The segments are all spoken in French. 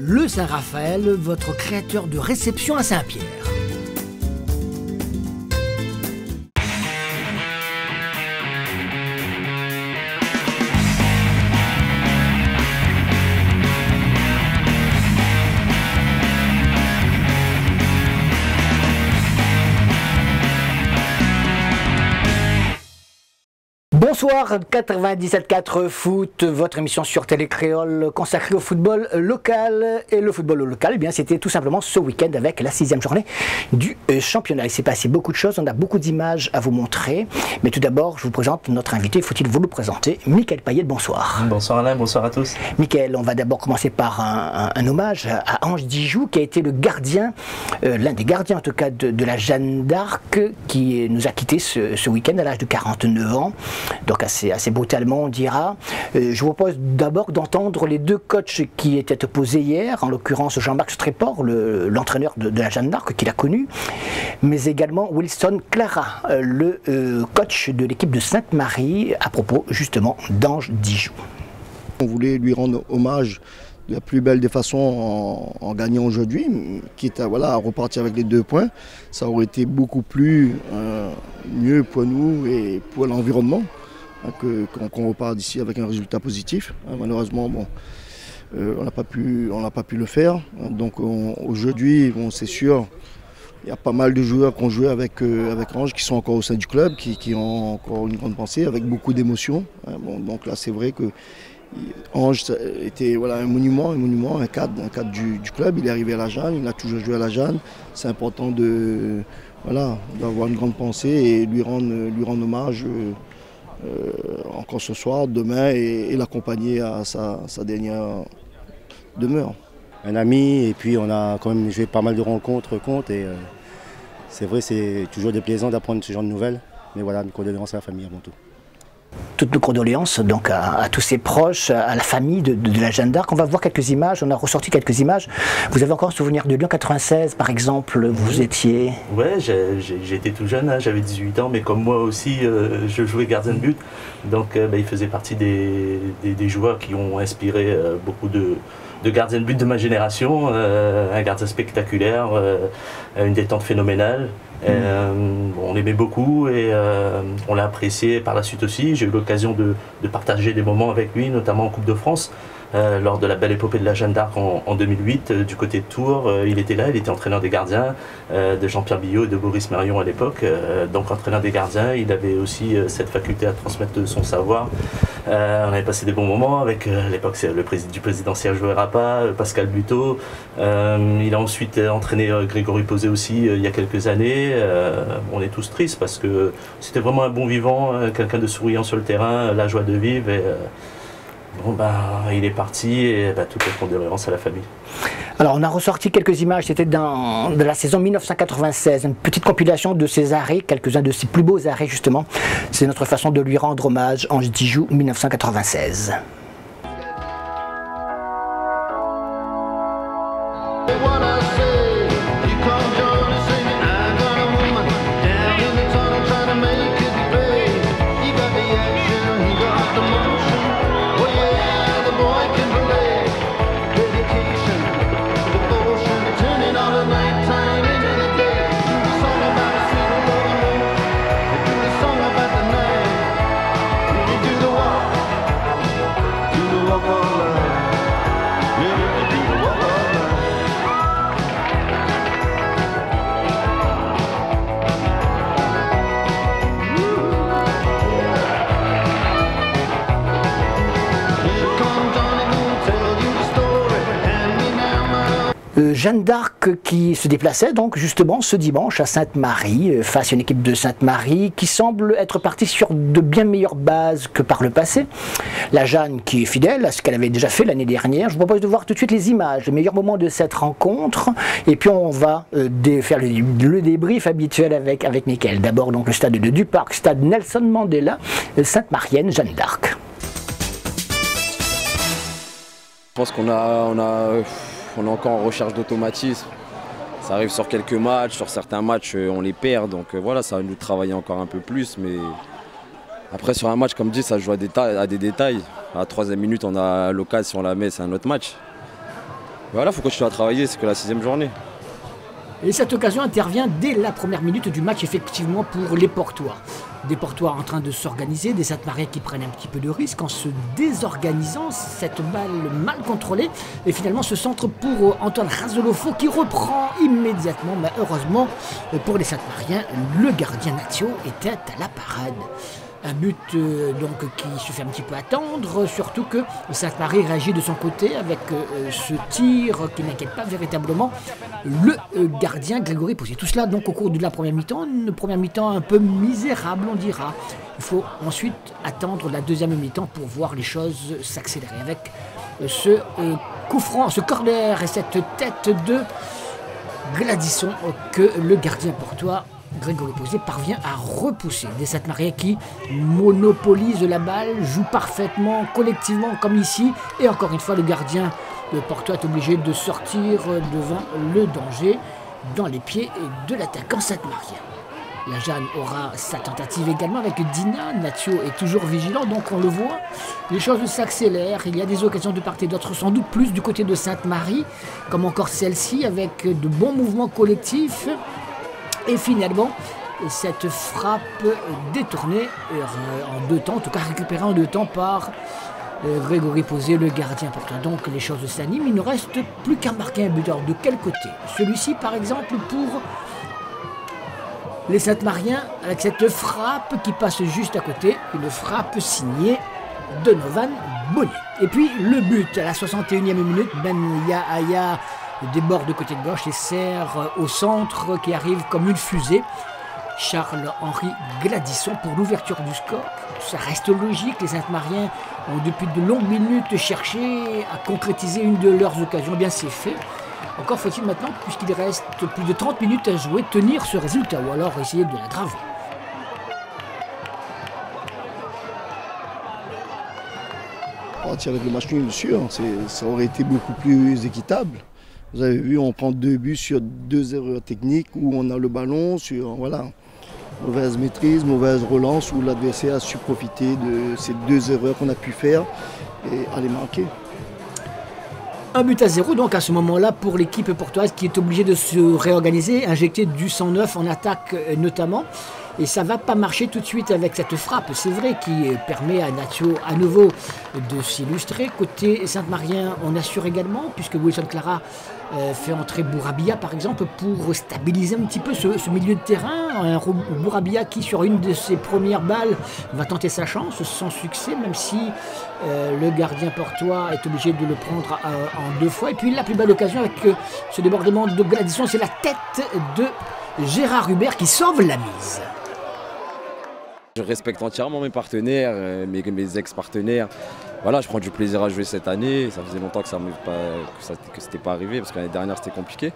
Le Saint-Raphaël, votre créateur de réception à Saint-Pierre. Bonsoir, 97.4 Foot, votre émission sur Télé Créole consacrée au football local. Et le football local, eh bien, c'était tout simplement ce week-end avec la 6e journée du championnat. Il s'est passé beaucoup de choses, on a beaucoup d'images à vous montrer. Mais tout d'abord, je vous présente notre invité, faut-il vous le présenter, Mickaël Payet, bonsoir. Bonsoir Alain, bonsoir à tous. Mickaël, on va d'abord commencer par un hommage à Ange Dijou, qui a été le gardien, l'un des gardiens en tout cas de la Jeanne d'Arc, qui nous a quittés ce week-end à l'âge de 49 ans. Donc assez brutalement on dira. Je vous propose d'abord d'entendre les deux coachs qui étaient opposés hier, en l'occurrence Jean-Marc Stréport, l'entraîneur de la Jeanne d'Arc qu'il a connu, mais également Wilson Clara, le coach de l'équipe de Sainte-Marie, à propos justement d'Ange Dijou. On voulait lui rendre hommage de la plus belle des façons en gagnant aujourd'hui, quitte à repartir avec les 2 points. Ça aurait été beaucoup plus mieux pour nous et pour l'environnement qu'on repart d'ici avec un résultat positif. Malheureusement, on n'a pas pu le faire. Donc aujourd'hui, c'est sûr, il y a pas mal de joueurs qui ont joué avec Ange, qui sont encore au sein du club, qui ont encore une grande pensée, avec beaucoup d'émotions. Donc là, c'est vrai que Ange était un monument, un cadre du club. Il est arrivé à la Jeanne, il a toujours joué à la Jeanne. C'est important d'avoir une grande pensée et lui rendre hommage encore ce soir, demain, et l'accompagner à sa dernière demeure. Un ami, et puis on a quand même joué pas mal de rencontres contre, et c'est vrai, c'est toujours déplaisant d'apprendre ce genre de nouvelles. Mais voilà, mes condoléances à la famille avant tout. Toutes nos condoléances donc à tous ses proches, à la famille de la Jeanne d'Arc. On va voir quelques images, on a ressorti quelques images. Vous avez encore un souvenir de Lyon 96 par exemple, vous étiez... Ouais, j'étais tout jeune, hein, j'avais 18 ans, mais comme moi aussi, je jouais gardien de but. Donc il faisait partie des joueurs qui ont inspiré beaucoup de gardiens de but de ma génération. Un gardien spectaculaire, une détente phénoménale. On l'aimait beaucoup et on l'a apprécié par la suite aussi. J'ai eu l'occasion de partager des moments avec lui, notamment en Coupe de France, lors de la belle épopée de la Jeanne d'Arc en 2008, du côté de Tours. Il était là, il était entraîneur des gardiens, de Jean-Pierre Billot et de Boris Marion à l'époque. Donc entraîneur des gardiens, il avait aussi cette faculté à transmettre son savoir. On avait passé des bons moments avec, à l'époque, le président Serge Rapa, Pascal Buteau. Il a ensuite entraîné Grégory Posé aussi il y a quelques années. On est tous tristes parce que c'était vraiment un bon vivant, quelqu'un de souriant sur le terrain, la joie de vivre. Et, il est parti et toutes les condoléances à la famille. Alors on a ressorti quelques images, c'était de la saison 1996, une petite compilation de ses arrêts, quelques-uns de ses plus beaux arrêts justement. C'est notre façon de lui rendre hommage, Ange Dijou 1996. Jeanne d'Arc qui se déplaçait donc justement ce dimanche à Sainte-Marie face à une équipe de Sainte-Marie qui semble être partie sur de bien meilleures bases que par le passé. La Jeanne qui est fidèle à ce qu'elle avait déjà fait l'année dernière. Je vous propose de voir tout de suite les images, les meilleurs moments de cette rencontre et puis on va faire le débrief habituel avec Mickaël. D'abord donc le stade de Duparc, stade Nelson Mandela, Sainte-Marienne, Jeanne d'Arc. Je pense qu'on est encore en recherche d'automatisme. Ça arrive sur quelques matchs, sur certains matchs on les perd, donc voilà, ça va nous travailler encore un peu plus. Mais après sur un match, comme dit, ça joue à des détails. À la 3e minute, on a l'occasion, si on la met, c'est un autre match. Voilà, il faut continuer à travailler, c'est que la 6e journée. Et cette occasion intervient dès la première minute du match, effectivement, pour les Portois. Des Portois en train de s'organiser, des Sainte-Marie qui prennent un petit peu de risque en se désorganisant, cette balle mal contrôlée. Et finalement, ce centre pour Antoine Razolofo qui reprend immédiatement. Mais heureusement, pour les Sainte-Mariens, le gardien Natio était à la parade. Un but donc qui se fait un petit peu attendre, surtout que Sainte-Marie réagit de son côté avec ce tir qui n'inquiète pas véritablement le gardien Grégory Posé. Tout cela donc au cours de la première mi-temps, une première mi-temps un peu misérable on dira. Il faut ensuite attendre la deuxième mi-temps pour voir les choses s'accélérer avec ce coup franc, ce corner et cette tête de Gladysson que le gardien portois Grégory Posé parvient à repousser. Des Sainte-Marie qui monopolise la balle, joue parfaitement, collectivement comme ici. Et encore une fois, le gardien de Portois est obligé de sortir devant le danger dans les pieds de l'attaquant Sainte-Marie. La Jeanne aura sa tentative également avec Dina. Natio est toujours vigilant, donc on le voit. Les choses s'accélèrent. Il y a des occasions de part et d'autre, sans doute plus du côté de Sainte-Marie, comme encore celle-ci, avec de bons mouvements collectifs. Et finalement, cette frappe détournée en 2 temps, en tout cas récupérée en 2 temps par Grégory Posé, le gardien portois. Donc les choses s'animent, il ne reste plus qu'à marquer un buteur. De quel côté? Celui-ci par exemple pour les Sainte-Mariens, avec cette frappe qui passe juste à côté, une frappe signée Donovan Bonnet. Et puis le but à la 61e minute, Ben Yahaya déborde de côté de gauche et sert au centre qui arrive comme une fusée. Charles-Henri Gladysson pour l'ouverture du score. Ça reste logique, les Sainte-Mariens ont depuis de longues minutes cherché à concrétiser une de leurs occasions. Eh bien c'est fait. Encore faut-il maintenant, puisqu'il reste plus de 30 minutes à jouer, tenir ce résultat ou alors essayer de l'aggraver. Avec le match nul, sûr, ça aurait été beaucoup plus équitable. Vous avez vu, on prend 2 buts sur 2 erreurs techniques où on a le ballon sur mauvaise maîtrise, mauvaise relance, où l'adversaire a su profiter de ces 2 erreurs qu'on a pu faire et aller marquer. 1-0 donc à ce moment-là pour l'équipe portoise qui est obligée de se réorganiser, injecter du sang neuf en attaque notamment. Et ça ne va pas marcher tout de suite avec cette frappe, c'est vrai, qui permet à Natio à nouveau de s'illustrer. Côté Sainte-Marien, on assure également, puisque Wilson Clara fait entrer Bourabia par exemple pour stabiliser un petit peu ce milieu de terrain. Un Bourabia qui sur une de ses premières balles va tenter sa chance sans succès, même si le gardien portois est obligé de le prendre en 2 fois. Et puis la plus belle occasion avec ce débordement de Gladysson, c'est la tête de Gérard Hubert qui sauve la mise. Je respecte entièrement mes partenaires, mes ex-partenaires. Voilà, je prends du plaisir à jouer cette année. Ça faisait longtemps que ce n'était pas arrivé parce que l'année dernière c'était compliqué.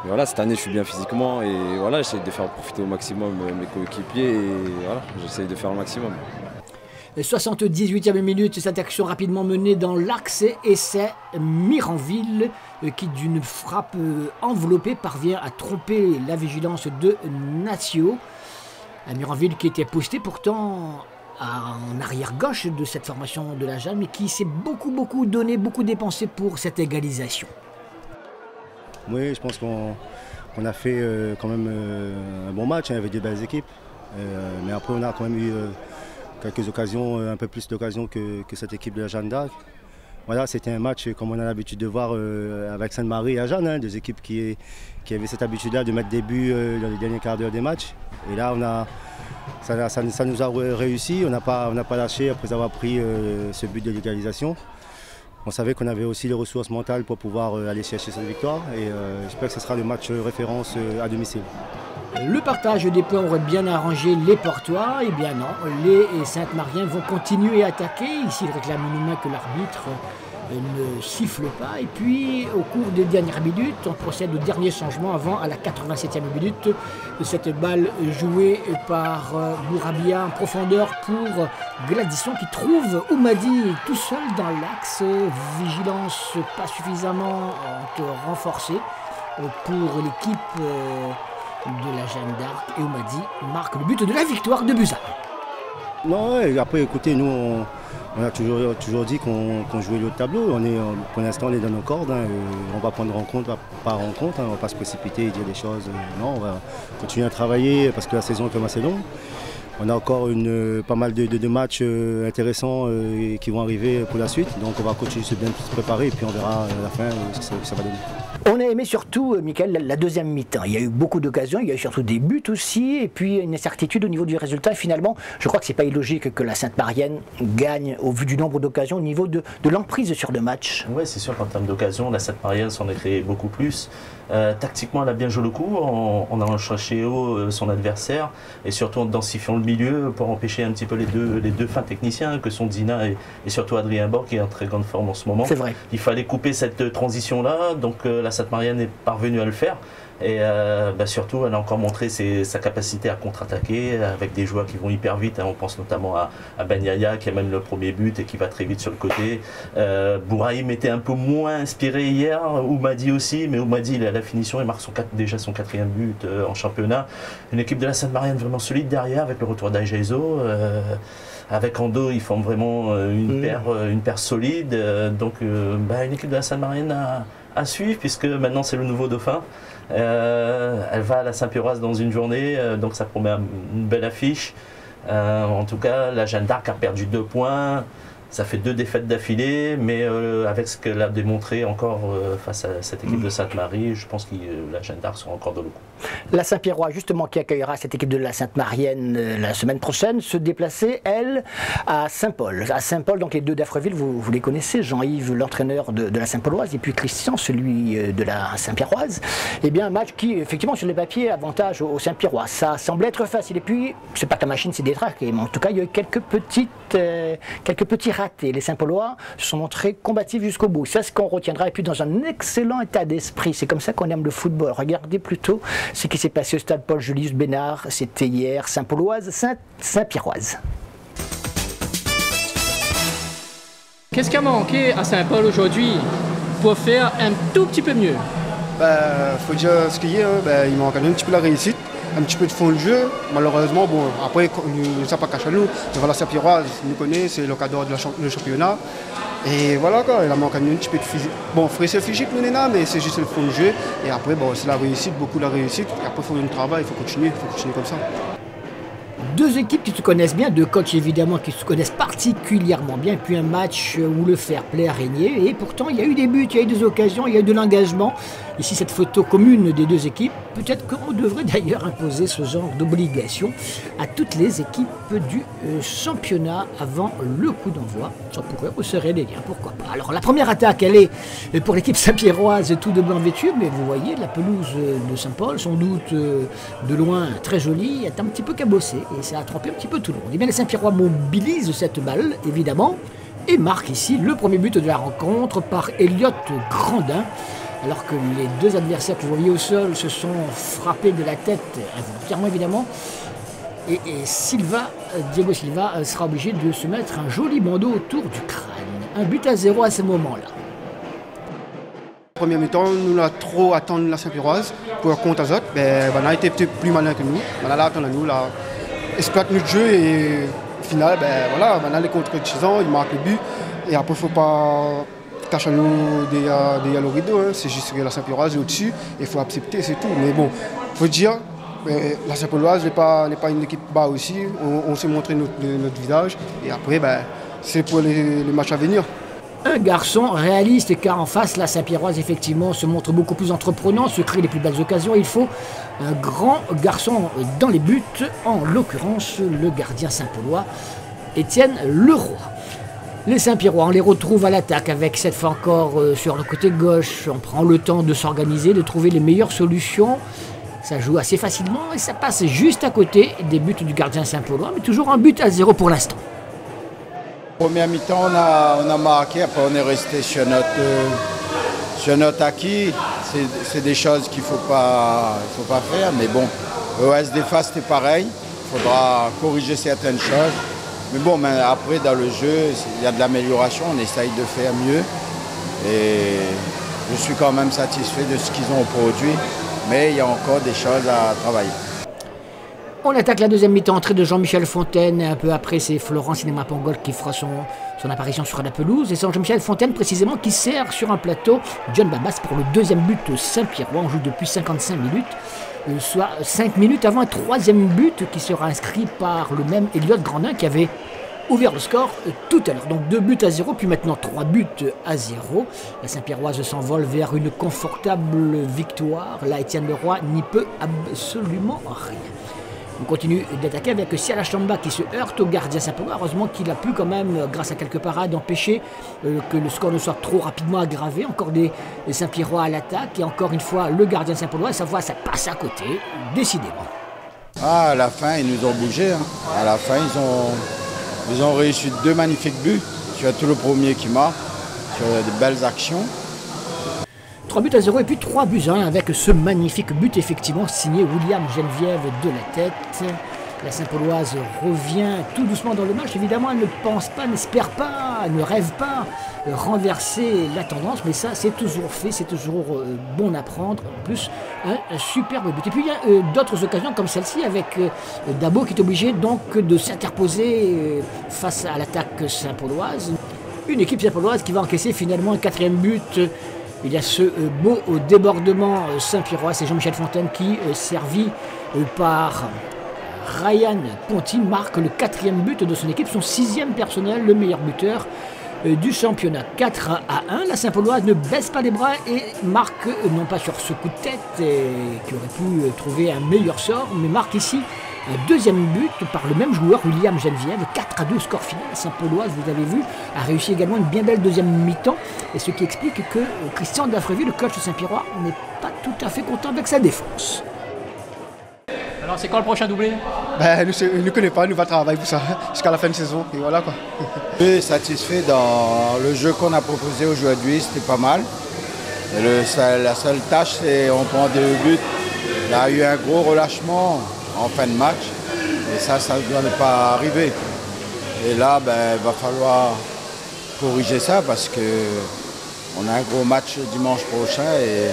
Mais voilà, cette année je suis bien physiquement et voilà, j'essaie de faire profiter au maximum mes coéquipiers et voilà, j'essaie de faire le maximum. 78e minute, cette action rapidement menée dans l'axe et c'est Miranville qui d'une frappe enveloppée parvient à tromper la vigilance de Natio. Miranville qui était posté pourtant en arrière gauche de cette formation de la Jeanne, mais qui s'est beaucoup donné, beaucoup dépensé pour cette égalisation. Oui, je pense qu'on a fait quand même un bon match avec des belles équipes. Mais après on a quand même eu quelques occasions, un peu plus d'occasions que cette équipe de la Jeanne d'Arc. Voilà, c'était un match comme on a l'habitude de voir avec Sainte-Marie et Jeanne, des équipes qui avaient cette habitude-là de mettre des buts dans les derniers quarts d'heure des matchs. Et là, ça nous a réussi, on n'a pas lâché après avoir pris ce but de l'égalisation. On savait qu'on avait aussi les ressources mentales pour pouvoir aller chercher cette victoire et j'espère que ce sera le match référence à domicile. Le partage des points aurait bien arrangé les Portois, eh bien non, les Sainte-Mariens vont continuer à attaquer. Ici, ils réclament une main que l'arbitre ne siffle pas. Et puis, au cours des dernières minutes, on procède au dernier changement avant, à la 87e minute, cette balle jouée par Bourabia en profondeur pour Gladysson qui trouve Oumadi tout seul dans l'axe. Vigilance pas suffisamment renforcée pour l'équipe de la Jeanne d'Arc et Oumadi marque le but de la victoire de Busan. Non, ouais, après, écoutez, nous, on a toujours dit qu'on jouait le tableau. Pour l'instant, on est dans nos cordes. Hein, on va prendre rencontre par rencontre. Hein, on ne va pas se précipiter et dire des choses. Non, on va continuer à travailler parce que la saison est quand même assez longue. On a encore pas mal de matchs intéressants qui vont arriver pour la suite. Donc on va continuer de bien se préparer et puis on verra à la fin ce que ça va donner. On a aimé surtout, Michael, la deuxième mi-temps. Il y a eu beaucoup d'occasions, il y a eu surtout des buts aussi, et puis une incertitude au niveau du résultat. Et finalement, je crois que ce n'est pas illogique que la Sainte-Maryenne gagne au vu du nombre d'occasions, au niveau de l'emprise sur le match. Oui, c'est sûr qu'en termes d'occasions, la Sainte-Maryenne s'en est créé beaucoup plus. Tactiquement, elle a bien joué le coup en allant chercher haut son adversaire et surtout en densifiant le milieu pour empêcher un petit peu les deux fins techniciens que sont Dina et surtout Adrien Bord qui est en très grande forme en ce moment. C'est vrai. Il fallait couper cette transition-là, donc la Sainte-Maryenne est parvenue à le faire. Et surtout, elle a encore montré sa capacité à contre-attaquer avec des joueurs qui vont hyper vite. Hein. On pense notamment à Ben Yaya qui amène le premier but et qui va très vite sur le côté. Bouraïm était un peu moins inspiré hier, Oumadi aussi, mais Oumadi il est à la finition, il marque déjà son 4e but en championnat. Une équipe de la Sainte-Maryenne vraiment solide derrière avec le retour d'Aïjaïzo. Avec Ando, ils forment vraiment une paire solide. Donc une équipe de la Sainte-Maryenne à suivre puisque maintenant c'est le nouveau dauphin. Elle va à la Saint-Pierroise dans une journée, donc ça promet une belle affiche. En tout cas, la Jeanne d'Arc a perdu 2 points. Ça fait 2 défaites d'affilée, mais avec ce qu'elle a démontré encore face à cette équipe de Sainte-Marie, je pense que la Jeanne d'Arc sera encore dans le coup. La Saint-Pierrois, justement, qui accueillera cette équipe de la Sainte-Maryenne la semaine prochaine, se déplacer, elle, à Saint-Paul. À Saint-Paul, donc les deux d'Affreville, vous les connaissez, Jean-Yves, l'entraîneur de la Saint-Pauloise, et puis Christian, celui de la Saint-Pierroise. Eh bien, un match qui, effectivement, sur les papiers, avantage aux Saint-Pierrois. Ça semblait être facile. Et puis, c'est pas que la machine s'est détraquée, mais en tout cas, il y a eu quelques petits ratés. Les Saint-Paulois se sont montrés combatifs jusqu'au bout. C'est ce qu'on retiendra. Et puis, dans un excellent état d'esprit. C'est comme ça qu'on aime le football. Regardez plutôt ce qui s'est passé au stade Paul-Julius Bénard. C'était hier, Saint-Pauloise, Saint-Pierroise. Qu'est-ce qui a manqué à Saint-Paul aujourd'hui pour faire un tout petit peu mieux? Faut dire ce qu'il y a, il manque un petit peu la réussite, un petit peu de fond de jeu. Malheureusement, après, nous ne sommes pas cachés à nous. Devant la Saint-Pierroise, nous connaît, c'est le cadre du championnat. Et voilà, quoi, il a manqué un petit peu de physique. Bon, c'est physique, nous, mais c'est juste le fond de jeu. Et après, c'est la réussite, beaucoup la réussite. Et après, il faut du travail, il faut continuer comme ça. Deux équipes qui se connaissent bien, deux coachs évidemment qui se connaissent particulièrement bien, puis un match où le fair play a régné, et pourtant il y a eu des buts, il y a eu des occasions, il y a eu de l'engagement. Ici cette photo commune des deux équipes, peut-être qu'on devrait d'ailleurs imposer ce genre d'obligation à toutes les équipes du championnat avant le coup d'envoi. Ça pourrait resserrer les liens, pourquoi pas. Alors la première attaque, elle est pour l'équipe Saint-Pierroise, tout de blanc vêtu, mais vous voyez la pelouse de Saint-Paul, sans doute de loin très jolie, est un petit peu cabossée. Et ça a trompé un petit peu tout le monde. Et bien les Saint-Pierrois mobilisent cette balle, évidemment, et marquent ici le premier but de la rencontre par Elliott Grandin. Alors que les deux adversaires que vous voyez au sol se sont frappés de la tête, involontairement évidemment. Et Diego Silva sera obligé de se mettre un joli bandeau autour du crâne. 1-0 à ce moment-là. Premier mi-temps, nous avons trop attendu la Saint-Pierroise pour compte à autres. On a été peut-être plus malin que nous. On a attendu nous, là, exploite notre jeu et au final, on a les contre-tisants, il marque le but. Et après, il ne faut pas cacher nous des yellow rideaux. Hein. C'est juste que la Saint-Pierroise est au-dessus, il faut accepter, c'est tout. Mais bon, il faut dire, la Saint-Pauloise n'est pas une équipe bas aussi. On s'est montré notre visage. Et après, c'est pour les matchs à venir. Un garçon réaliste car en face, la Saint-Pierroise effectivement se montre beaucoup plus entreprenant, se crée les plus belles occasions. Il faut un grand garçon dans les buts, en l'occurrence le gardien saint-paulois, Étienne Leroy. Les Saint-Pierrois, on les retrouve à l'attaque avec cette fois encore sur le côté gauche. On prend le temps de s'organiser, de trouver les meilleures solutions. Ça joue assez facilement et ça passe juste à côté des buts du gardien saint-paulois, mais toujours un but à 0 pour l'instant. Première mi-temps, on a marqué, après on est resté sur notre acquis. C'est des choses qu'il ne faut pas faire, mais bon, au SDFA c'était pareil, il faudra corriger certaines choses. Mais bon, après dans le jeu, il y a de l'amélioration, on essaye de faire mieux. Et je suis quand même satisfait de ce qu'ils ont produit, mais il y a encore des choses à travailler. On attaque la deuxième mi-temps, entrée de Jean-Michel Fontaine. Un peu après, c'est Florent Cinéma Pongol qui fera son apparition sur la pelouse. Et c'est Jean-Michel Fontaine, précisément, qui sert sur un plateau John Babas pour le deuxième but Saint-Pierrois. On joue depuis 55 minutes, soit 5 minutes avant un troisième but qui sera inscrit par le même Elliot Grandin qui avait ouvert le score tout à l'heure. Donc 2 buts à 0, puis maintenant 3 buts à 0. La Saint-Pierroise s'envole vers une confortable victoire. Là, Étienne Leroy n'y peut absolument rien. On continue d'attaquer avec Siala Chamba qui se heurte au gardien Saint-Paulois. Heureusement qu'il a pu quand même, grâce à quelques parades, empêcher que le score ne soit trop rapidement aggravé. Encore des Saint-Pierrois à l'attaque. Et encore une fois, le gardien Saint-Paulois, sa voix, ça passe à côté, décidément. Ah, à la fin, ils nous ont bougé. Hein. À la fin, ils ont réussi 2 magnifiques buts. Sur tout le premier qui marque, sur de belles actions. 3 buts à 0 et puis 3 buts à 1 avec ce magnifique but effectivement signé William Geneviève de la tête. La Saint-Pauloise revient tout doucement dans le match. Évidemment, elle ne pense pas, n'espère pas, ne rêve pas renverser la tendance. Mais ça, c'est toujours fait, c'est toujours bon à prendre. En plus, un superbe but. Et puis, il y a d'autres occasions comme celle-ci avec Dabo qui est obligé donc de s'interposer face à l'attaque saint-pauloise. Une équipe saint-pauloise qui va encaisser finalement un 4e but. Il y a ce beau débordement Saint-Pierrois, c'est Jean-Michel Fontaine qui, servi par Ryan Ponty, marque le 4e but de son équipe, son 6e personnel, le meilleur buteur du championnat. 4 à 1, la Saint-Pauloise ne baisse pas les bras et marque, non pas sur ce coup de tête qui aurait pu trouver un meilleur sort, mais marque ici un 2e but par le même joueur, William Geneviève, 4 à 2 score final. Saint-Pauloise, vous avez vu, a réussi également une bien belle deuxième mi-temps, et ce qui explique que Christian Dafreville, le coach de Saint-Pierrois, n'est pas tout à fait content avec sa défense. Alors c'est quand le prochain doublé? Ben, il ne connaît pas, nous va travailler pour ça jusqu'à la fin de saison, et voilà quoi. Je suis satisfait dans le jeu qu'on a proposé aujourd'hui, c'était pas mal. Et la seule tâche, c'est on prend 2 buts. Il y a eu un gros relâchement en fin de match, et ça ne doit ne pas arriver. Et là, ben, il va falloir corriger ça parce qu'on a un gros match dimanche prochain et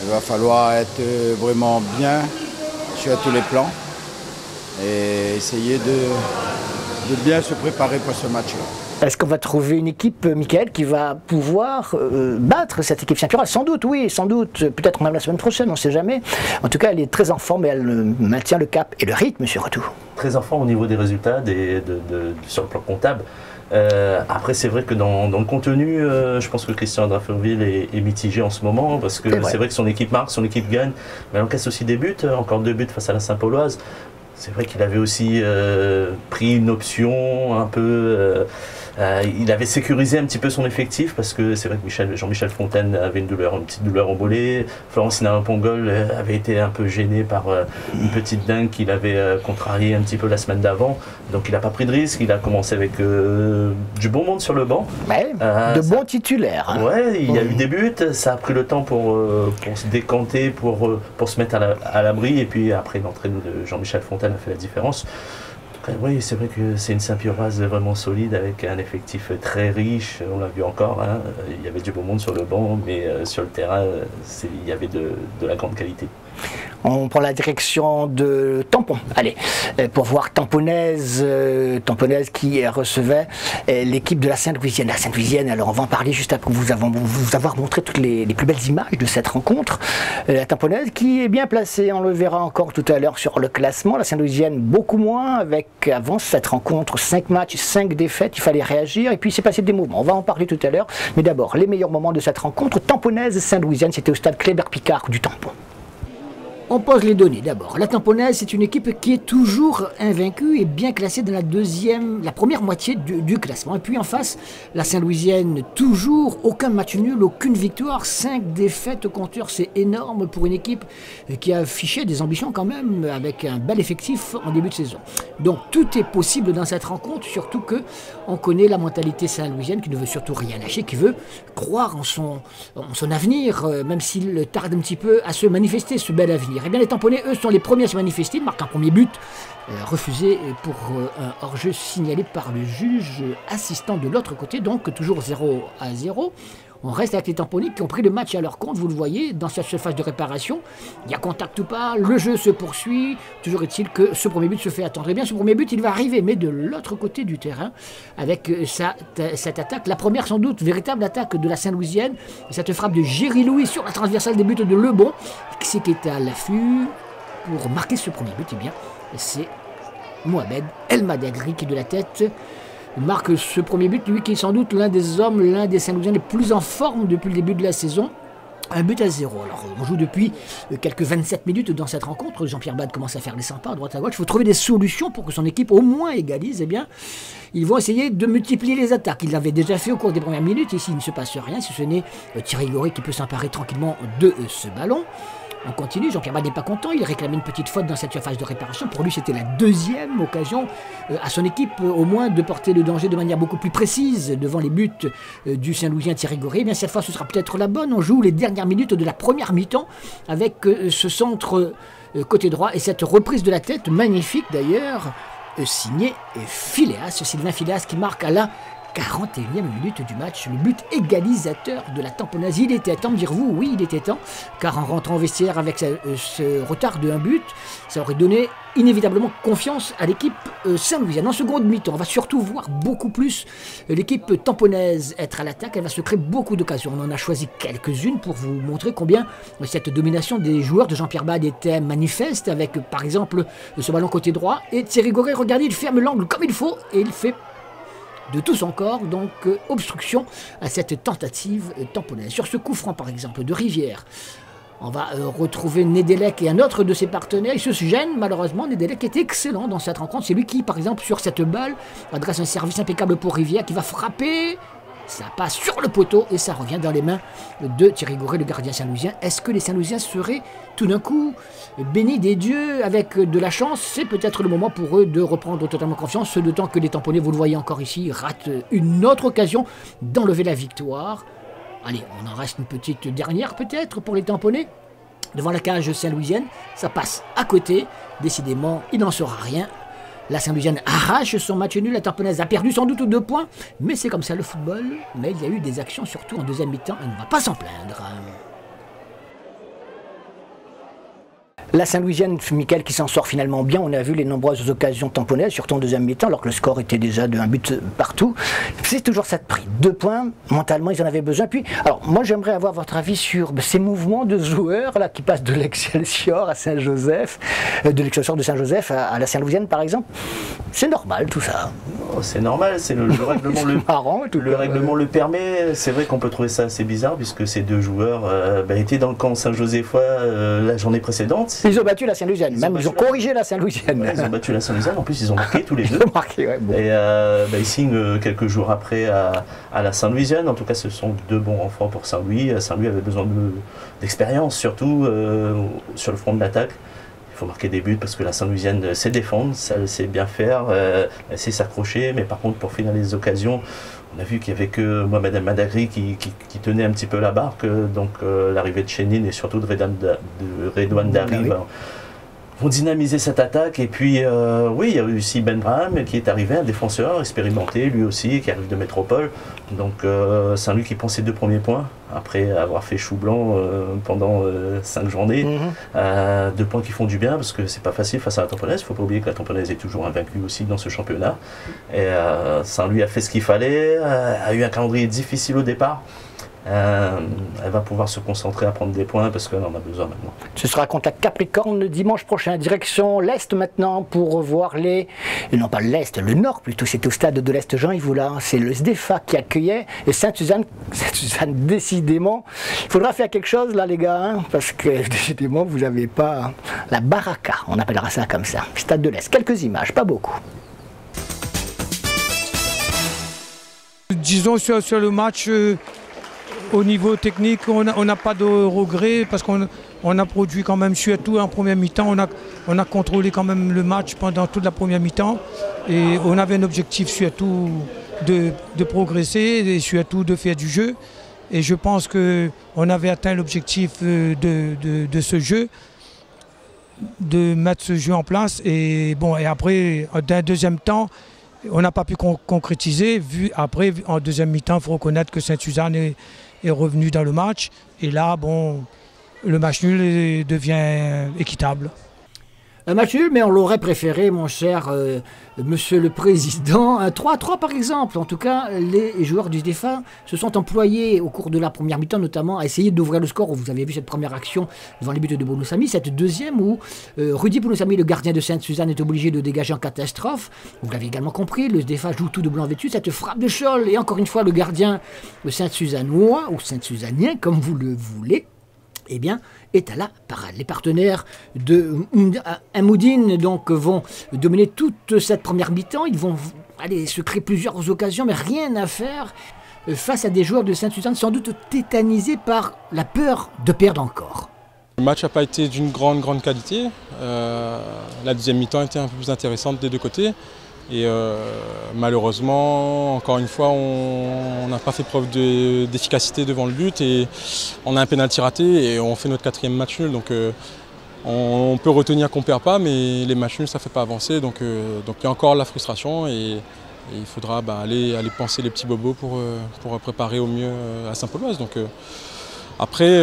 il va falloir être vraiment bien sur tous les plans et essayer de bien se préparer pour ce match-là. Est-ce qu'on va trouver une équipe, Mickaël, qui va pouvoir battre cette équipe Saint-Pierrois? Sans doute, oui, sans doute, peut-être même la semaine prochaine, on ne sait jamais. En tout cas, elle est très en forme et elle maintient le cap et le rythme surtout. Très en forme au niveau des résultats, sur le plan comptable. Après, c'est vrai que dans le contenu, je pense que Christian Dafreville est mitigé en ce moment, parce que c'est vrai que son équipe marque, son équipe gagne, mais elle encaisse aussi des buts, encore 2 buts face à la Saint-Pauloise. C'est vrai qu'il avait aussi pris une option un peu... il avait sécurisé un petit peu son effectif parce que c'est vrai que Jean-Michel Fontaine avait une petite douleur au mollet. Florent Cinéma Pongol avait été un peu gêné par une petite dingue qu'il avait contrarié un petit peu la semaine d'avant. Donc il n'a pas pris de risque, il a commencé avec du bon monde sur le banc. Ouais, de bons titulaires. Hein. Ouais, il y a eu des buts, ça a pris le temps pour se décanter, pour se mettre à l'abri. Et puis après l'entrée de Jean-Michel Fontaine a fait la différence. Oui, c'est vrai que c'est une Saint-Pierroise vraiment solide avec un effectif très riche. On l'a vu encore, hein. Il y avait du beau monde sur le banc, mais sur le terrain, il y avait de la grande qualité. On prend la direction de Tampon, allez, pour voir Tamponaise qui recevait l'équipe de la Sainte-Louisienne. La Sainte-Louisienne, alors on va en parler juste après vous avoir montré toutes les plus belles images de cette rencontre. La Tamponaise qui est bien placée, on le verra encore tout à l'heure sur le classement. La Sainte-Louisienne beaucoup moins, avec avant cette rencontre 5 matchs, 5 défaites, il fallait réagir et puis il s'est passé des mouvements. On va en parler tout à l'heure, mais d'abord les meilleurs moments de cette rencontre. Tamponaise-Sainte-Louisienne, c'était au stade Kléber-Picard du Tampon. On pose les données d'abord. La Tamponaise, c'est une équipe qui est toujours invaincue et bien classée dans la première moitié du classement. Et puis en face, la Saint-Louisienne, toujours aucun match nul, aucune victoire, 5 défaites au compteur. C'est énorme pour une équipe qui a affiché des ambitions quand même avec un bel effectif en début de saison. Donc tout est possible dans cette rencontre, surtout que on connaît la mentalité saint-louisienne qui ne veut surtout rien lâcher, qui veut croire en son avenir, même s'il tarde un petit peu à se manifester, ce bel avenir. Eh bien, les Tamponnais, eux, sont les premiers à se manifester. Ils marquent un premier but refusé pour un hors-jeu signalé par le juge assistant de l'autre côté, donc toujours 0-0. On reste avec les tamponnés qui ont pris le match à leur compte, vous le voyez, dans cette phase de réparation. Il y a contact ou pas, le jeu se poursuit. Toujours est-il que ce premier but se fait attendre. Eh bien, ce premier but, il va arriver, mais de l'autre côté du terrain, avec cette attaque. La première, sans doute, véritable attaque de la Saint-Louisienne. Cette frappe de Géry Louis sur la transversale des buts de Lebon. C'est qui est à l'affût pour marquer ce premier but. Eh bien, c'est Mohamed El Madagri qui, de la tête, marque ce premier but, lui qui est sans doute l'un des hommes, l'un des Saint-Louisiens les plus en forme depuis le début de la saison. Un but à 0. Alors, on joue depuis quelques 27 minutes dans cette rencontre. Jean-Pierre Bade commence à faire les sympas à droite à gauche. Il faut trouver des solutions pour que son équipe au moins égalise. Eh bien, ils vont essayer de multiplier les attaques. Ils l'avaient déjà fait au cours des premières minutes. Ici, il ne se passe rien, si ce n'est Thierry Goré qui peut s'emparer tranquillement de ce ballon. On continue, Jean-Pierre Bade n'est pas content, il réclamait une petite faute dans cette phase de réparation. Pour lui, c'était la deuxième occasion à son équipe, au moins, de porter le danger de manière beaucoup plus précise devant les buts du Saint-Louisien Thierry Goré. Eh bien, cette fois, ce sera peut-être la bonne. On joue les dernières minutes de la première mi-temps avec ce centre côté droit et cette reprise de la tête, magnifique d'ailleurs, signé Philéas, Sylvain Philéas qui marque à la 41e minute du match, le but égalisateur de la Tamponnaise. Il était temps, direz-vous, oui, il était temps, car en rentrant au vestiaire avec ce retard de un but, ça aurait donné inévitablement confiance à l'équipe saint-louisienne. En seconde mi-temps, on va surtout voir beaucoup plus l'équipe tamponnaise être à l'attaque. Elle va se créer beaucoup d'occasions. On en a choisi quelques-unes pour vous montrer combien cette domination des joueurs de Jean-Pierre Bade était manifeste, avec par exemple ce ballon côté droit. Et Thierry Goré, regardez, il ferme l'angle comme il faut et il fait de tous encore, donc obstruction à cette tentative tamponnaise. Sur ce coup franc par exemple de Rivière, on va retrouver Nedelec et un autre de ses partenaires. Il se gêne malheureusement. Nedelec est excellent dans cette rencontre. C'est lui qui, par exemple, sur cette balle, adresse un service impeccable pour Rivière qui va frapper. Ça passe sur le poteau et ça revient dans les mains de Thierry Goré, le gardien saint-louisien. Est-ce que les Saint-Louisiens seraient tout d'un coup bénis des dieux avec de la chance? C'est peut-être le moment pour eux de reprendre totalement confiance, d'autant que les tamponnés, vous le voyez encore ici, ratent une autre occasion d'enlever la victoire. Allez, on en reste une petite dernière peut-être pour les tamponnés. Devant la cage saint-louisienne, ça passe à côté. Décidément, il n'en sera rien. La Saint-Louisienne arrache son match nul, la Tamponnaise a perdu sans doute 2 points, mais c'est comme ça le football. Mais il y a eu des actions, surtout en deuxième mi-temps, on ne va pas s'en plaindre. La Saint-Louisienne, Mickaël, qui s'en sort finalement bien. On a vu les nombreuses occasions tamponnaises, surtout en deuxième mi-temps, alors que le score était déjà de 1 but partout. C'est toujours ça de prix. 2 points, mentalement, ils en avaient besoin. Puis, alors, moi, j'aimerais avoir votre avis sur ces mouvements de joueurs là, qui passent de l'Excelsior à Saint-Joseph, de l'Excelsior de Saint-Joseph à la Saint-Louisienne, par exemple. C'est normal, tout ça. Oh, c'est normal, c'est le règlement. Le règlement le permet. C'est vrai qu'on peut trouver ça assez bizarre, puisque ces 2 joueurs étaient dans le camp Saint-Josephois la journée précédente. Ils ont battu la Saint-Louisienne, ils ont corrigé la Saint-Louisienne. Ouais, ils ont battu la Saint-Louisienne, en plus ils ont marqué tous les 2. Ils ont marqué, ouais, bon. Et ils signent quelques jours après à la Saint-Louisienne. En tout cas, ce sont 2 bons renforts pour Saint-Louis. Saint-Louis avait besoin d'expérience, surtout sur le front de l'attaque. Il faut marquer des buts parce que la Saint-Louisienne sait défendre, ça sait bien faire, elle sait s'accrocher, mais par contre pour finaliser les occasions, on a vu qu'il n'y avait que Mohamed El Madagri qui tenait un petit peu la barque, donc l'arrivée de Chénine et surtout de Redouane Dari vont dynamiser cette attaque. Et puis oui, il y a eu aussi Ben Braham qui est arrivé, un défenseur expérimenté lui aussi, qui arrive de métropole. Donc Saint-Louis qui prend ses 2 premiers points après avoir fait chou blanc pendant 5 journées. 2 points qui font du bien parce que c'est pas facile face à la Tamponnaise. Il ne faut pas oublier que la Tamponnaise est toujours invaincue aussi dans ce championnat. Et Saint-Louis a fait ce qu'il fallait, a eu un calendrier difficile au départ. Elle va pouvoir se concentrer à prendre des points parce qu'elle en a besoin maintenant. Ce sera contre Capricorne dimanche prochain, direction l'Est maintenant pour voir non pas l'Est, le Nord plutôt, c'est au stade de l'Est Jean-Yves là, c'est le SDFA qui accueillait et Sainte-Suzanne décidément, il faudra faire quelque chose là les gars, hein, parce que décidément vous n'avez pas la baraka, on appellera ça comme ça, stade de l'Est, quelques images, pas beaucoup. Disons sur le match, au niveau technique, on n'a pas de regrets parce qu'on a produit quand même surtout en première mi-temps. On a contrôlé quand même le match pendant toute la première mi-temps et on avait un objectif surtout de progresser et surtout de faire du jeu. Et je pense qu'on avait atteint l'objectif de ce jeu. de mettre ce jeu en place. Et après, d'un deuxième temps, on n'a pas pu concrétiser. Après, en deuxième mi-temps, il faut reconnaître que Sainte-Suzanne est revenu dans le match. Et là, le match nul devient équitable. Un match nul, mais on l'aurait préféré, mon cher Monsieur le Président. Un 3-3 par exemple. En tout cas, les joueurs du SDFA se sont employés au cours de la première mi-temps, notamment à essayer d'ouvrir le score. Vous avez vu cette première action devant les buts de Bonosami, cette deuxième où Rudy Bonosami, le gardien de Sainte-Suzanne, est obligé de dégager en catastrophe. Vous l'avez également compris, le SDFA joue tout de blanc vêtu. Cette frappe de Scholl, et encore une fois, le gardien de Sainte-Suzannois, ou Sainte-Suzannien, comme vous le voulez, eh bien, est à la parade. Les partenaires de Amoudine donc vont dominer toute cette première mi-temps. Ils vont aller se créer plusieurs occasions, mais rien à faire face à des joueurs de Sainte-Suzanne sans doute tétanisés par la peur de perdre encore. Le match n'a pas été d'une grande qualité. La deuxième mi-temps était un peu plus intéressante des deux côtés. Et malheureusement, encore une fois, on n'a pas fait preuve d'efficacité devant le but et on a un pénalty raté et on fait notre 4e match nul. Donc on peut retenir qu'on ne perd pas, mais les matchs nuls, ça ne fait pas avancer. Donc il y a encore la frustration et il faudra aller penser les petits bobos pour préparer au mieux à Saint-Pauloise. Donc après,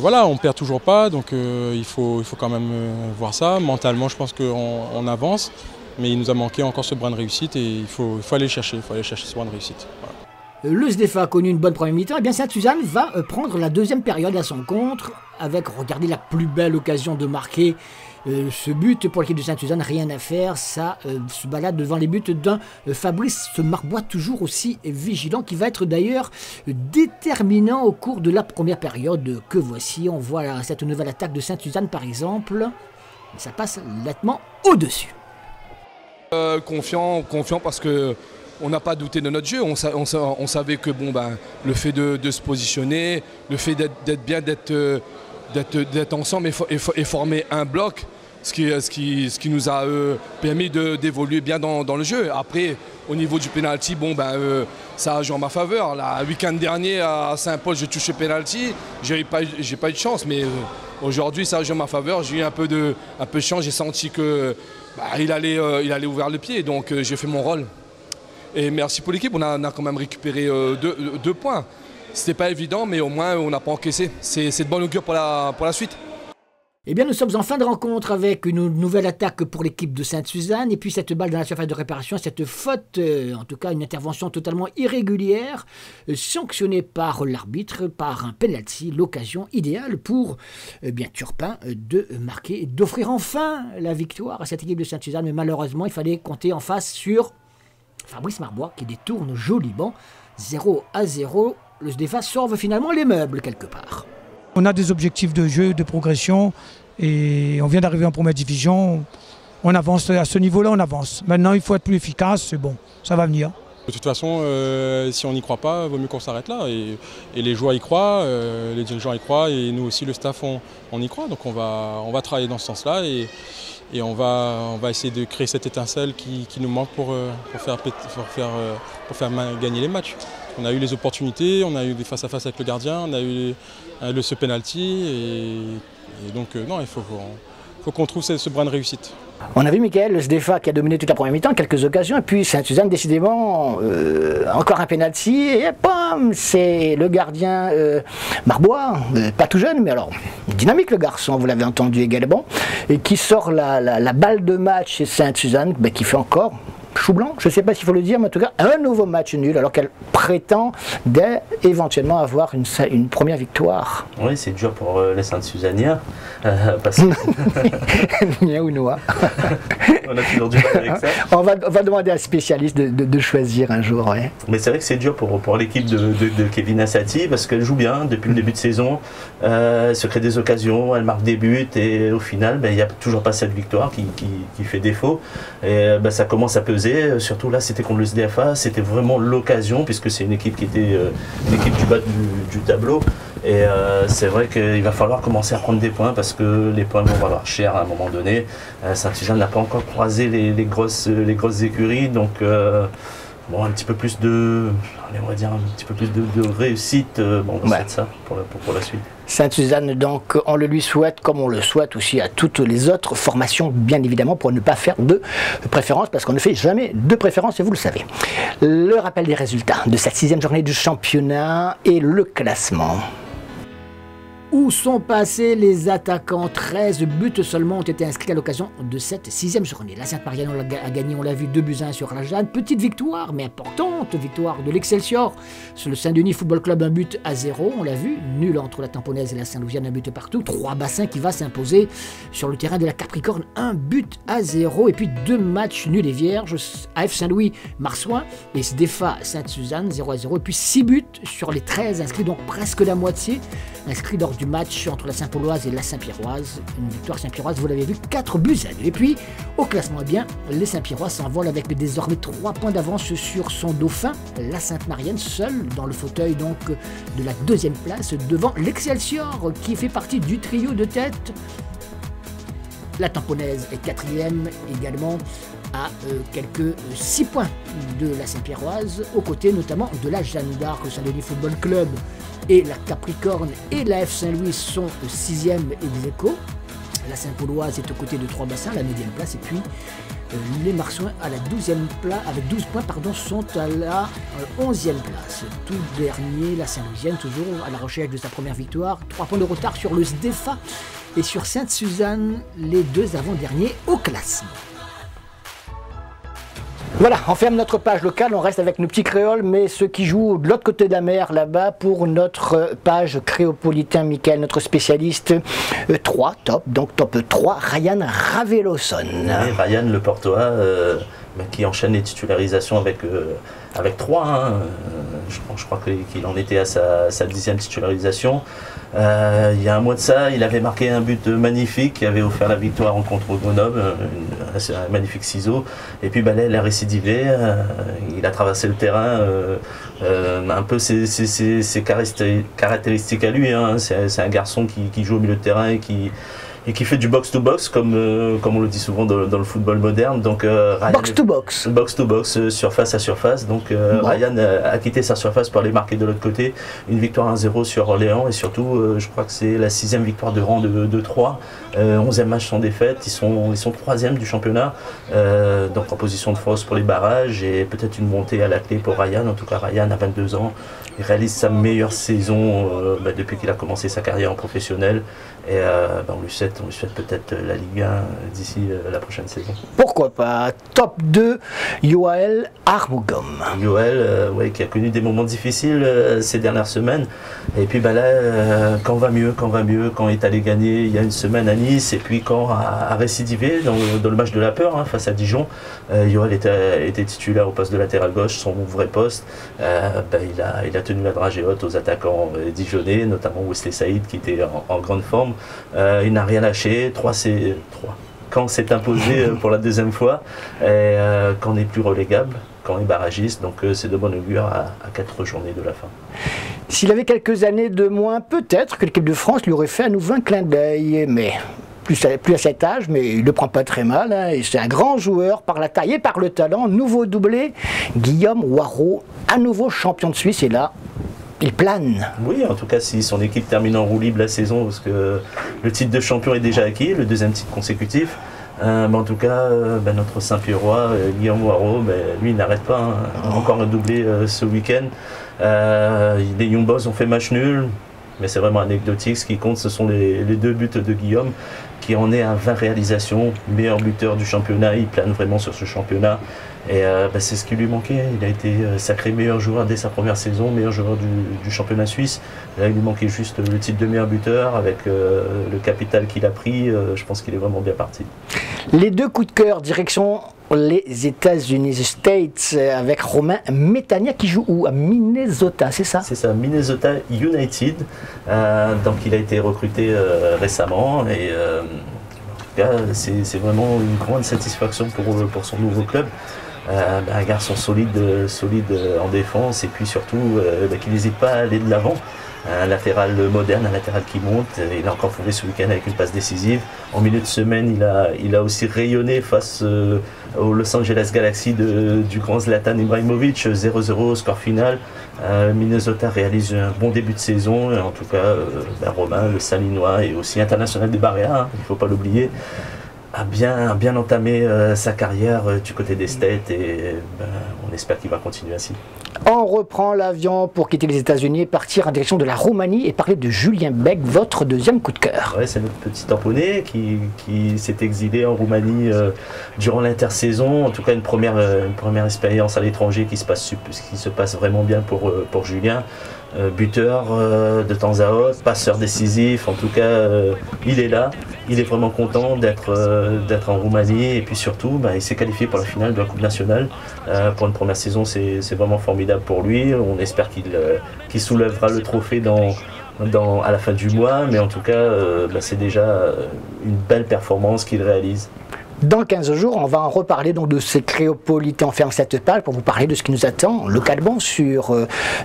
voilà, on ne perd toujours pas, donc il faut quand même voir ça. Mentalement, je pense qu'on avance. Mais il nous a manqué encore ce brin de réussite et il faut aller chercher ce brin de réussite. Voilà. Le SDFA a connu une bonne première mi-temps, et bien Sainte-Suzanne va prendre la deuxième période à son compte, avec, regardez, la plus belle occasion de marquer ce but pour l'équipe de Sainte-Suzanne, rien à faire, ça se balade devant les buts d'un Fabrice Marbois, toujours aussi vigilant, qui va être d'ailleurs déterminant au cours de la première période que voici. On voit là, cette nouvelle attaque de Sainte-Suzanne par exemple, ça passe nettement au-dessus. Confiant parce que on n'a pas douté de notre jeu. On savait que le fait de se positionner, le fait d'être bien, d'être ensemble et former un bloc, ce qui nous a permis d'évoluer bien dans le jeu. Après, au niveau du penalty, ça a joué en ma faveur. Le week-end dernier à Saint-Paul, j'ai touché penalty, j'ai pas eu de chance, mais aujourd'hui ça a joué en ma faveur. J'ai eu un peu de chance, j'ai senti que il allait ouvrir le pied, donc j'ai fait mon rôle. Et merci pour l'équipe, on a quand même récupéré 2 points. C'était pas évident, mais au moins on n'a pas encaissé. C'est de bonne augure pour la suite. Eh bien, nous sommes en fin de rencontre avec une nouvelle attaque pour l'équipe de Sainte-Suzanne. Et puis cette balle dans la surface de réparation, cette faute, en tout cas une intervention totalement irrégulière, sanctionnée par l'arbitre, par un penalty, l'occasion idéale pour Turpin de marquer, d'offrir enfin la victoire à cette équipe de Sainte-Suzanne. Mais malheureusement, il fallait compter en face sur Fabrice Marbois qui détourne joliment 0-0. Le SDFA sauve finalement les meubles quelque part. On a des objectifs de jeu, de progression et on vient d'arriver en première division. On avance, à ce niveau-là on avance. Maintenant il faut être plus efficace, c'est bon, ça va venir. De toute façon, si on n'y croit pas, il vaut mieux qu'on s'arrête là. Et les joueurs y croient, les dirigeants y croient et nous aussi le staff on y croit. Donc on va travailler dans ce sens-là et on va essayer de créer cette étincelle qui nous manque pour faire gagner les matchs. On a eu les opportunités, on a eu des face-à-face avec le gardien, on a eu ce penalty et donc non, il faut qu'on trouve ce brin de réussite. On a vu Mickaël, le SDFA qui a dominé toute la première mi-temps, quelques occasions, et puis Sainte-Suzanne décidément, encore un penalty, et bam, c'est le gardien Marbois, pas tout jeune, mais alors dynamique le garçon, vous l'avez entendu également, et qui sort la balle de match chez Sainte-Suzanne, qui fait encore chou blanc, je ne sais pas s'il faut le dire, mais en tout cas un nouveau match nul alors qu'elle prétend éventuellement avoir une première victoire. Oui, c'est dur pour les Sainte-Suzanniens. Parce que... On a toujours du mal avec ça. On va demander à un spécialiste de choisir un jour. Ouais. Mais c'est vrai que c'est dur pour l'équipe de Kevin Assati parce qu'elle joue bien depuis le début de saison. Elle se crée des occasions, elle marque des buts et au final, il n'y a toujours pas cette victoire qui fait défaut. Et ça commence à peser. Surtout là, c'était contre le SDFA, c'était vraiment l'occasion puisque c'est une équipe qui était l'équipe du bas du tableau. Et c'est vrai qu'il va falloir commencer à prendre des points parce que les points vont valoir cher à un moment donné. Sainte-Suzanne n'a pas encore croisé les grosses écuries, donc bon, un petit peu plus de, allez, on va dire un petit peu plus de réussite on souhaite ça pour la suite. Sainte-Suzanne, donc on le lui souhaite, comme on le souhaite aussi à toutes les autres formations, bien évidemment, pour ne pas faire de préférence, parce qu'on ne fait jamais de préférence, et vous le savez. Le rappel des résultats de cette 6e journée du championnat et le classement. Où sont passés les attaquants? 13 buts seulement ont été inscrits à l'occasion de cette 6e journée. La Sainte-Marianne a gagné, on l'a vu, 2-1 sur la Jeanne. Petite victoire, mais importante victoire de l'Excelsior sur le Saint-Denis Football Club, 1-0, on l'a vu. Nul entre la Tamponaise et la Saint-Louisiane, 1 but partout. 3 bassins qui va s'imposer sur le terrain de la Capricorne, 1-0. Et puis 2 matchs nuls et vierges. AF Saint-Louis, Marsouin et SDEFA Sainte-Suzanne, 0-0. Et puis 6 buts sur les 13 inscrits, donc presque la moitié inscrits lors du match entre la Saint-Pauloise et la Saint-Pierroise. Une victoire Saint-Pierroise, vous l'avez vu, 4-2. Et puis, au classement, eh bien, les Saint-Pierrois s'envolent avec désormais 3 points d'avance sur son dauphin, la Sainte-Marianne, seule dans le fauteuil donc de la 2e place, devant l'Excelsior, qui fait partie du trio de tête. La Tamponaise est 4e également, à quelques 6 points de la Saint-Pierroise, aux côtés notamment de la Jeanne d'Arc. Le Saint-Denis Football Club et la Capricorne et la F Saint-Louis sont 6e ex aequo. La Saint-Pauloise est aux côtés de 3 bassins, la 9e place, et puis les Marsouins à la 12e place, avec 12 points, sont à la 11e place. Tout dernier, la Saint-Louisienne, toujours à la recherche de sa première victoire. 3 points de retard sur le SDEFA et sur Sainte-Suzanne, les 2 avant-derniers au classement. Voilà, on ferme notre page locale, on reste avec nos petits créoles, mais ceux qui jouent de l'autre côté de la mer, là-bas, pour notre page créopolitain, Michael, notre spécialiste 3, top 3, Ryan Raveloson. Oui, Ryan le Portois, qui enchaîne les titularisations avec 3. Hein. Je crois qu'il en était à sa 10e titularisation. Il y a un mois de ça, il avait marqué un but magnifique qui avait offert la victoire en contre au Grenoble, un magnifique ciseau. Et puis là, il a récidivé, il a traversé le terrain, un peu ses caractéristiques à lui. Hein. C'est un garçon qui joue au milieu de terrain et qui fait du box-to-box, comme on le dit souvent dans le football moderne. Donc, box-to-box. Box-to-box, surface à surface. Donc Ryan a quitté sa surface pour aller marquer de l'autre côté. Une victoire 1-0 sur Orléans, et surtout, je crois que c'est la 6e victoire de rang de 3. 11e match sans défaite, ils sont 3e du championnat, donc en position de force pour les barrages, et peut-être une montée à la clé pour Ryan. En tout cas, Ryan a 22 ans, il réalise sa meilleure saison depuis qu'il a commencé sa carrière en professionnel, et on lui souhaite peut-être la Ligue 1 d'ici la prochaine saison. Pourquoi pas. Top 2, Yoel Armugom. Yoel, qui a connu des moments difficiles ces dernières semaines, et puis là, quand va mieux, quand il est allé gagner il y a une semaine à Nice, et puis quand a récidivé dans le match de la peur face à Dijon. Yoel était titulaire au poste de latéral gauche, son vrai poste. Il a tenu la dragée haute aux attaquants dijonnais, notamment Wesley Saïd qui était en grande forme. Il n'a rien lâché. 3. Quand c'est imposé pour la 2e fois, et quand on n'est plus relégable, quand on est barragiste, donc c'est de bon augure à 4 journées de la fin. S'il avait quelques années de moins, peut-être que l'équipe de France lui aurait fait à nouveau un clin d'œil, mais plus à cet âge, mais il ne le prend pas très mal, hein, et c'est un grand joueur par la taille et par le talent. Nouveau doublé, Guillaume Waraud, à nouveau champion de Suisse, et là, il plane. Oui, en tout cas, si son équipe termine en roue libre la saison, parce que le titre de champion est déjà acquis, le 2e titre consécutif. Mais en tout cas, notre Saint-Pierrois, Guillaume Waraud, lui, il n'arrête pas. Hein. Encore un doublé ce week-end. Les Young Boys ont fait match nul, mais c'est vraiment anecdotique. Ce qui compte, ce sont les 2 buts de Guillaume, qui en est à 20 réalisations, meilleur buteur du championnat. Il plane vraiment sur ce championnat. Et c'est ce qui lui manquait. Il a été sacré meilleur joueur dès sa première saison, meilleur joueur du championnat suisse. Là, il lui manquait juste le titre de meilleur buteur. Avec le capital qu'il a pris, je pense qu'il est vraiment bien parti. Les 2 coups de cœur, direction les États-Unis, States, avec Romain Métania qui joue où? À Minnesota, c'est ça? C'est ça, Minnesota United. Donc il a été recruté récemment, et en tout cas c'est vraiment une grande satisfaction pour son nouveau club. Un garçon solide en défense, et puis surtout qui n'hésite pas à aller de l'avant. un latéral moderne, un latéral qui monte. Il a encore prouvé ce week-end avec une passe décisive. En milieu de semaine, il a aussi rayonné face au Los Angeles Galaxy du grand Zlatan Ibrahimovic. 0-0 score final. Minnesota réalise un bon début de saison. En tout cas, Romain, le Salinois, et aussi international des Barréas, il ne faut pas l'oublier, a bien entamé sa carrière du côté des States, et on espère qu'il va continuer ainsi. On reprend l'avion pour quitter les États-Unis et partir en direction de la Roumanie et parler de Julien Beck, votre deuxième coup de cœur. Ouais, c'est notre petit tamponné qui s'est exilé en Roumanie durant l'intersaison. En tout cas, une première expérience à l'étranger qui se passe vraiment bien pour Julien. Buteur de temps à autre, passeur décisif, en tout cas il est là, il est vraiment content d'être en Roumanie, et puis surtout il s'est qualifié pour la finale de la Coupe nationale. Pour une première saison, c'est vraiment formidable pour lui. On espère qu'il soulèvera le trophée à la fin du mois, mais en tout cas c'est déjà une belle performance qu'il réalise. Dans 15 jours, on va en reparler donc de ces Cléopolitains Ferme cette page pour vous parler de ce qui nous attend localement sur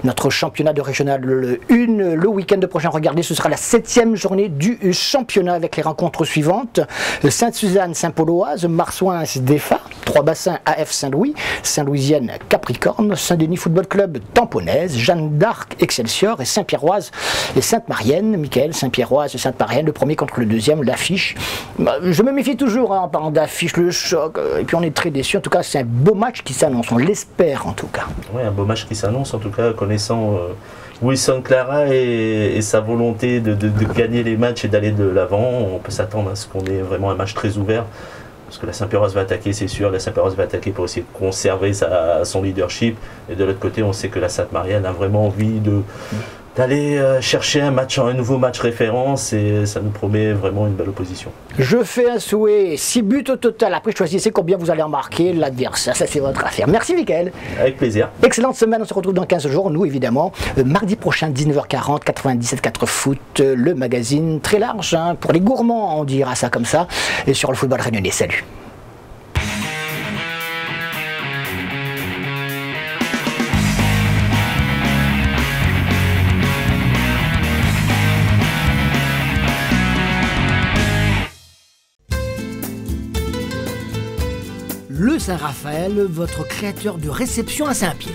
notre championnat de régional 1. Le week-end prochain, regardez, ce sera la 7e journée du championnat avec les rencontres suivantes. Sainte-Suzanne, Saint-Pauloise, Marsouins, Défa, Trois-Bassins, AF Saint-Louis, Saint-Louisienne, Capricorne, Saint-Denis Football Club, Tamponnaise, Jeanne d'Arc, Excelsior et Saint-Pierroise et Sainte-Marienne. Michael, Saint-Pierroise et Sainte-Marienne, le premier contre le deuxième, l'affiche. Je me méfie toujours en parlant d'affiche, le choc, et puis on est très déçus. En tout cas, c'est un beau match qui s'annonce, on l'espère en tout cas. Oui, un beau match qui s'annonce, en tout cas, connaissant Wilson Clara et sa volonté de gagner les matchs et d'aller de l'avant. On peut s'attendre à ce qu'on ait vraiment un match très ouvert, parce que la Saint-Pierroise va attaquer, c'est sûr. La Saint-Pierroise va attaquer pour essayer de conserver son leadership, et de l'autre côté, on sait que la Sainte-Marienne a vraiment envie d'aller chercher un nouveau match référence, et ça nous promet vraiment une belle opposition. Je fais un souhait, 6 buts au total. Après, choisissez combien vous allez en marquer l'adversaire. Ça, c'est votre affaire. Merci, Michael. Avec plaisir. Excellente semaine. On se retrouve dans 15 jours. Nous, évidemment, mardi prochain, 19h40, 97.4 Foot, le magazine très large, pour les gourmands, on dira ça comme ça, et sur le football réunionnais. Salut. Le Saint-Raphaël, votre créateur de réception à Saint-Pierre.